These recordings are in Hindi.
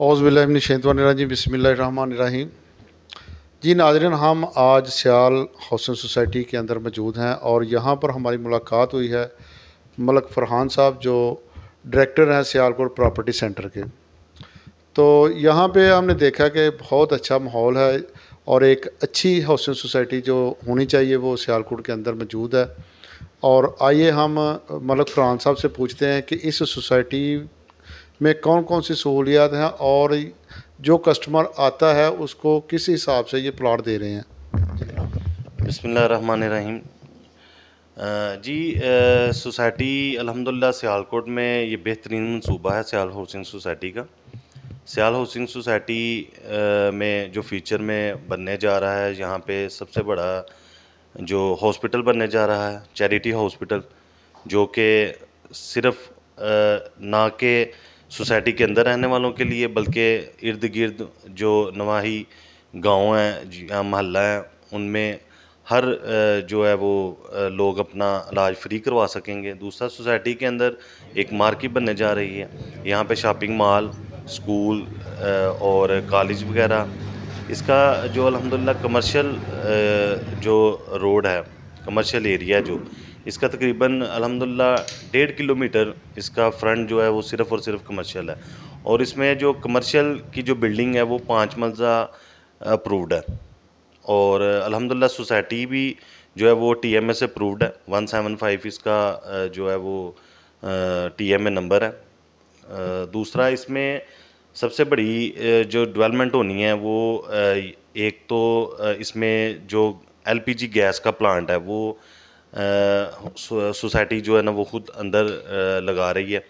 औज़ुबिल्लाहि बिस्मिल्लाहिर्रहमानिर्रहीम। जी नाज़रीन, हम आज सियाल हाउसिंग सोसाइटी के अंदर मौजूद हैं और यहाँ पर हमारी मुलाकात हुई है मलक फ़रहान साहब जो डायरेक्टर हैं सियालकोट प्रॉपर्टी सेंटर के। तो यहाँ पे हमने देखा कि बहुत अच्छा माहौल है और एक अच्छी हाउसिंग सोसाइटी जो होनी चाहिए वो सियालकोट के अंदर मौजूद है। और आइए हम मलक फ़रहान साहब से पूछते हैं कि इस सोसाइटी में कौन कौन सी सहूलियात हैं और जो कस्टमर आता है उसको किस हिसाब से ये प्लॉट दे रहे हैं। बिस्मिल्लाहिर्रहमानिर्रहीम। जी, सोसाइटी अल्हम्दुलिल्लाह सियालकोट में ये बेहतरीन मंसूबा है सियाल हाउसिंग सोसाइटी का। सियाल हाउसिंग सोसाइटी में जो फ्यूचर में बनने जा रहा है, यहाँ पे सबसे बड़ा जो हॉस्पिटल बनने जा रहा है, चैरिटी हॉस्पिटल, जो कि सिर्फ ना कि सोसाइटी के अंदर रहने वालों के लिए बल्कि इर्द गिर्द जो नवाही गांव हैं या मोहल्ला हैं उनमें हर जो है वो लोग अपना इलाज फ्री करवा सकेंगे। दूसरा, सोसाइटी के अंदर एक मार्केट बनने जा रही है। यहाँ पे शॉपिंग मॉल, स्कूल और कॉलेज वगैरह, इसका जो अल्हम्दुलिल्लाह कमर्शियल जो रोड है, कमर्शियल एरिया जो इसका तकरीबन अल्हम्दुलिल्लाह 1.5 किलोमीटर इसका फ्रंट जो है वो सिर्फ़ और सिर्फ कमर्शियल है। और इसमें जो कमर्शियल की जो बिल्डिंग है वो 5 मंज़िला अप्रूव्ड है। और अल्हम्दुलिल्लाह सोसाइटी भी जो है वो TMA से अप्रूव्ड है। 175 इसका जो है वो TMA नंबर है। दूसरा, इसमें सबसे बड़ी जो डेवलपमेंट होनी है वो एक तो इसमें जो LPG गैस का प्लांट है वो सोसाइटी जो है ना वो खुद अंदर लगा रही है।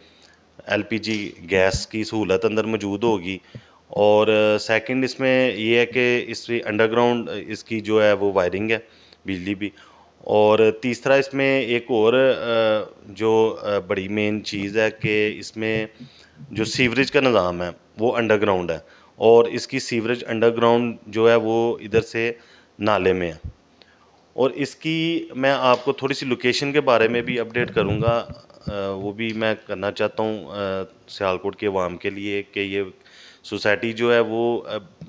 LPG गैस की सहूलत अंदर मौजूद होगी। और सेकंड इसमें ये है कि इसकी अंडरग्राउंड इसकी जो है वो वायरिंग है, बिजली भी। और तीसरा, इसमें एक और जो बड़ी मेन चीज़ है कि इसमें जो सीवरेज का निज़ाम है वो अंडरग्राउंड है और इसकी सीवरेज अंडरग्राउंड जो है वो इधर से नाले में है। और इसकी मैं आपको थोड़ी सी लोकेशन के बारे में भी अपडेट करूँगा, वो भी मैं करना चाहता हूँ सियालकोट के अवाम के लिए कि ये सोसाइटी जो है वो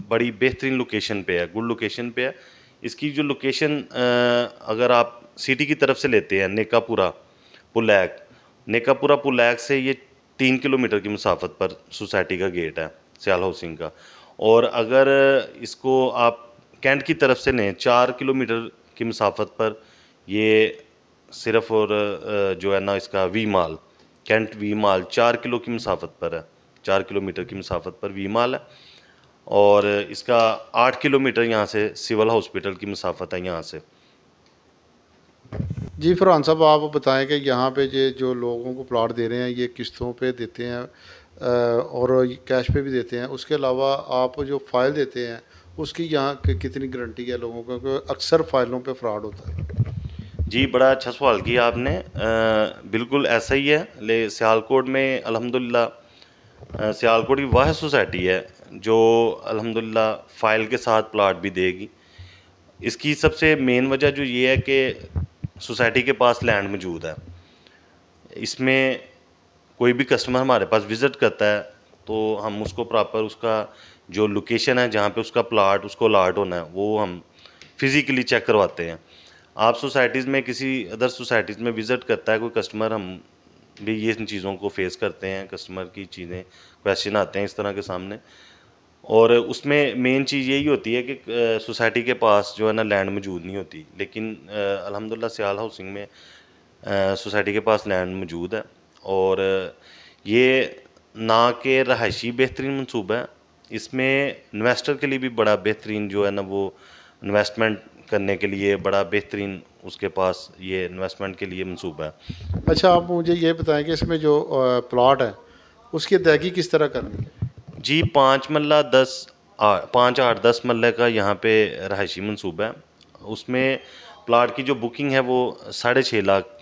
बड़ी बेहतरीन लोकेशन पे है, गुड लोकेशन पे है। इसकी जो लोकेशन अगर आप सिटी की तरफ से लेते हैं, नेकापुरा पुलैक, नेकापुरा पुलैक से ये 3 किलोमीटर की मुसाफत पर सोसाइटी का गेट है सियाल हाउसिंग का। और अगर इसको आप कैंट की तरफ से लें 4 किलोमीटर की मुसाफत पर ये सिर्फ और जो है ना इसका वी माल, कैंट वी माल 4 किलो की मुसाफत पर है, 4 किलोमीटर की मुसाफत पर वी माल है। और इसका 8 किलोमीटर यहाँ से सिविल हॉस्पिटल की मुसाफत है यहाँ से। जी फरहान साहब, आप बताएं कि यहाँ पे ये जो लोगों को प्लॉट दे रहे हैं ये किस्तों पे देते हैं और कैश पे भी देते हैं। उसके अलावा आप जो फ़ाइल देते हैं उसकी यहाँ कितनी गारंटी है लोगों को, क्योंकि अक्सर फ़ाइलों पे फ्रॉड होता है। जी, बड़ा अच्छा सवाल किया आपने। बिल्कुल ऐसा ही है। सियालकोट में अल्हम्दुलिल्लाह सियालकोट की वाहिद सोसाइटी है जो अल्हम्दुलिल्लाह फ़ाइल के साथ प्लाट भी देगी। इसकी सबसे मेन वजह जो ये है कि सोसाइटी के पास लैंड मौजूद है। इसमें कोई भी कस्टमर हमारे पास विज़िट करता है तो हम उसको प्रॉपर उसका जो लोकेशन है जहाँ पे उसका प्लाट उसको अलॉट होना है वो हम फिज़िकली चेक करवाते हैं। आप सोसाइटीज़ में किसी अदर सोसाइटीज़ में विज़िट करता है कोई कस्टमर, हम भी ये इन चीज़ों को फेस करते हैं, कस्टमर की चीज़ें क्वेश्चन आते हैं इस तरह के सामने। और उसमें मेन चीज़ यही होती है कि सोसाइटी के पास जो है ना लैंड मौजूद नहीं होती। लेकिन अल्हम्दुलिल्लाह सियाल हाउसिंग में सोसाइटी के पास लैंड मौजूद है। और ये ना कि रहायशी बेहतरीन मंसूबा है, इसमें इन्वेस्टर के लिए भी बड़ा बेहतरीन जो है ना वो इन्वेस्टमेंट करने के लिए बड़ा बेहतरीन उसके पास ये इन्वेस्टमेंट के लिए मंसूबा है। अच्छा, आप मुझे ये बताएं कि इसमें जो प्लॉट है उसकी अदायगी किस तरह करनी है। जी, 5 मरला 5 8 10 मरले का यहाँ पे रहायशी मंसूबा है। उसमें प्लाट की जो बुकिंग है वो 6.5 लाख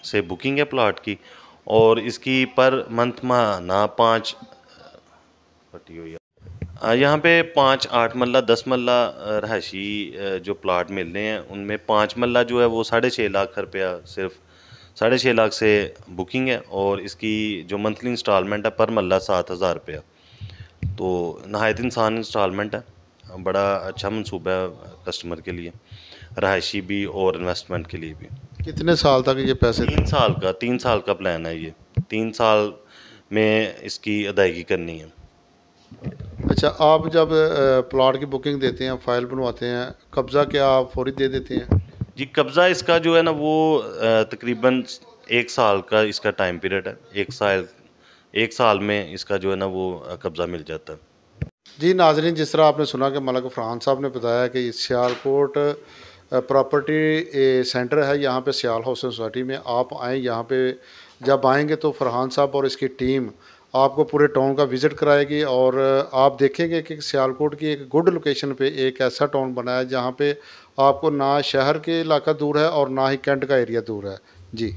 से बुकिंग है प्लाट की। और इसकी पर मंथ माहाना 5 फटी हुई है। यहाँ पे 5 8 मरला 10 मरला रहायशी जो प्लाट मिल रहे हैं उनमें 5 मरला जो है वो 6.5 लाख रुपया, सिर्फ 6.5 लाख से बुकिंग है। और इसकी जो मंथली इंस्टॉलमेंट है पर मरला 7,000 रुपया। तो नहायत इंसान इंस्टॉलमेंट है, बड़ा अच्छा मंसूबा है कस्टमर के लिए, रहायशी भी और इन्वेस्टमेंट के लिए भी। कितने साल तक ये पैसे 3 साल का प्लान है ये, 3 साल में इसकी अदायगी करनी है। अच्छा, आप जब प्लॉट की बुकिंग देते हैं, फाइल बनवाते हैं, कब्ज़ा क्या आप फौरी दे देते हैं? जी, कब्ज़ा इसका जो है ना वो तकरीबन 1 साल का इसका टाइम पीरियड है। 1 साल में इसका जो है ना वो कब्ज़ा मिल जाता है। जी नाज़रीन, जिस तरह आपने सुना कि मलक फरहान साहब ने बताया कि सियालकोट प्रॉपर्टी सेंटर है, यहाँ पे सियाल हाउसिंग सोसाइटी में आप आएँ। यहाँ पे जब आएंगे तो फरहान साहब और इसकी टीम आपको पूरे टाउन का विज़िट कराएगी और आप देखेंगे कि सियालकोट की एक गुड लोकेशन पे एक ऐसा टाउन बना है जहाँ पे आपको ना शहर के इलाका दूर है और ना ही कैंट का एरिया दूर है। जी।